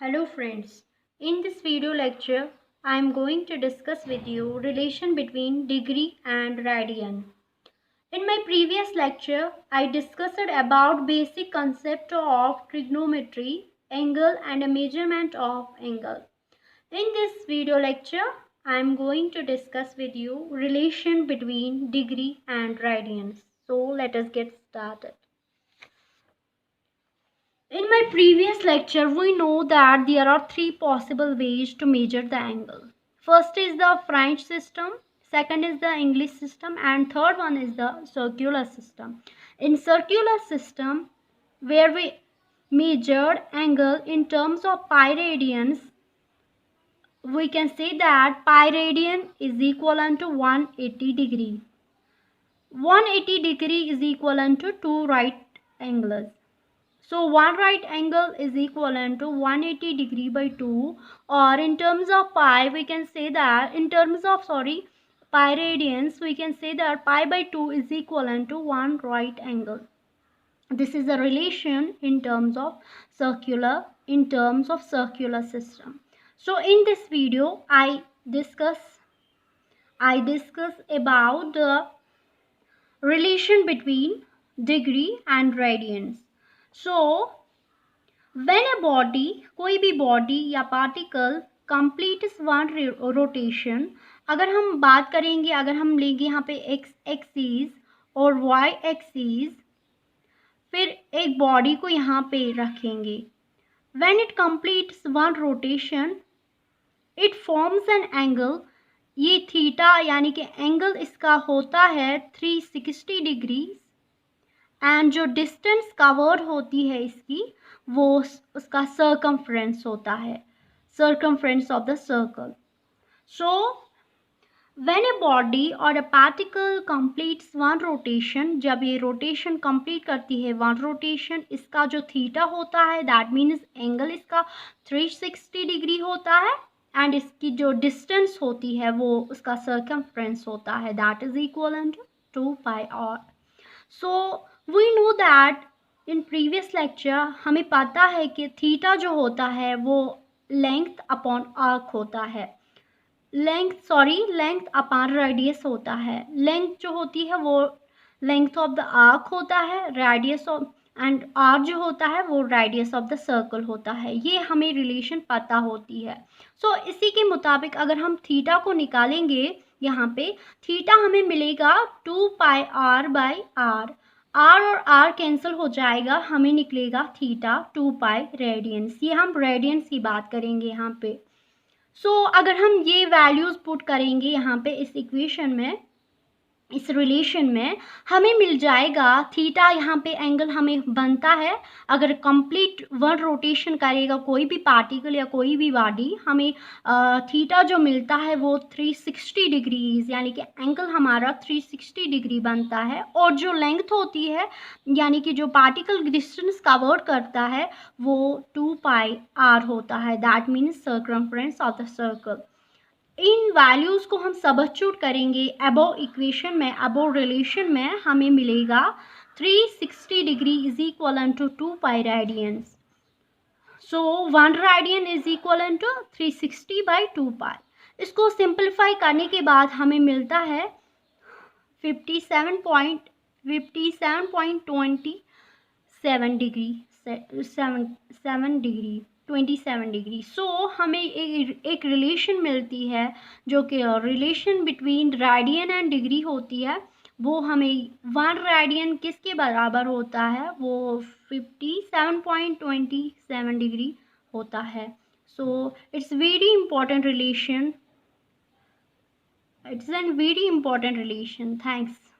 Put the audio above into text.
Hello friends, in this video lecture I am going to discuss with you relation between degree and radian. In my previous lecture I discussed about basic concept of trigonometry, angle and a measurement of angle. In this video lecture I am going to discuss with you relation between degree and radians. So let us get started. In my previous lecture, we know that there are three possible ways to measure the angle. First is the French system, second is the English system, and third one is the circular system. In circular system, where we measured angle in terms of pi radians, we can say that pi radian is equivalent to 180 degree. 180 degree is equivalent to 2 right angles. So one right angle is equivalent to 180 degree by 2, or in terms of pi we can say that pi radians we can say that pi by 2 is equivalent to one right angle. This is a relation in terms of circular system. So in this video I discuss about the relation between degree and radians. So when a body, कोई भी body या particle completes one rotation, अगर हम बात करेंगे, अगर हम लेंगे यहाँ पे x axis और y axis, फिर एक body को यहाँ पे रखेंगे. When it completes one rotation, it forms an angle. ये थीटा यानी कि एंगल इसका होता है 360 डिग्री, एंड जो डिस्टेंस कवर्ड होती है इसकी वो उसका सर्कमफ्रेंस होता है, circumference of the circle. So when a body और a particle completes one rotation, जब ये रोटेशन कंप्लीट करती है वन रोटेशन, इसका जो थीटा होता है दैट मीन्स एंगल इसका 360 डिग्री होता है, एंड इसकी जो डिस्टेंस होती है वो उसका सर्कमफ्रेंस होता है that is equivalent to 2 pi r. So we know that in previous lecture हमें पता है कि थीटा जो होता है वो लेंथ अपॉन आर्क होता है, लेंथ अपॉन रेडियस होता है. लेंथ जो होती है वो लेंथ ऑफ द आर्क होता है, रेडियस ऑफ एंड आर जो होता है वो रेडियस ऑफ द सर्कल होता है. ये हमें रिलेशन पता होती है. सो इसी के मुताबिक अगर हम थीटा को निकालेंगे, यहाँ पे थीटा हमें मिलेगा 2 pi r by r. r और r कैंसिल हो जाएगा, हमें निकलेगा थीटा 2 पाई रेडियंस. ये हम रेडियंस की बात करेंगे यहाँ पे. सो अगर हम ये वैल्यूज़ पुट करेंगे यहाँ पे इस इक्वेशन में, इस रिलेशन में, हमें मिल जाएगा थीटा. यहाँ पे एंगल हमें बनता है, अगर कंप्लीट वन रोटेशन करेगा कोई भी पार्टिकल या कोई भी बॉडी, हमें थीटा जो मिलता है वो 360 डिग्रीज, यानी कि एंगल हमारा 360 डिग्री बनता है. और जो लेंथ होती है यानी कि जो पार्टिकल डिस्टेंस कवर करता है वो 2 पाई r होता है, that means circumference of the circle. इन वैल्यूज़ को हम सबस्टिट्यूट करेंगे अबव इक्वेशन में, अबव रिलेशन में, हमें मिलेगा 360 degree is equal to 2 pi radians. So 1 radian is equal to 360 by 2 pi. इसको सिंपलीफाई करने के बाद हमें मिलता है 57.27 डिग्री, 27 डिग्री. सो हमें एक रिलेशन मिलती है जो कि relation between radian and degree होती है. वो हमें 1 रेडियन किसके बराबर होता है, वो 57.27 डिग्री होता है. So it's very important relation. Thanks.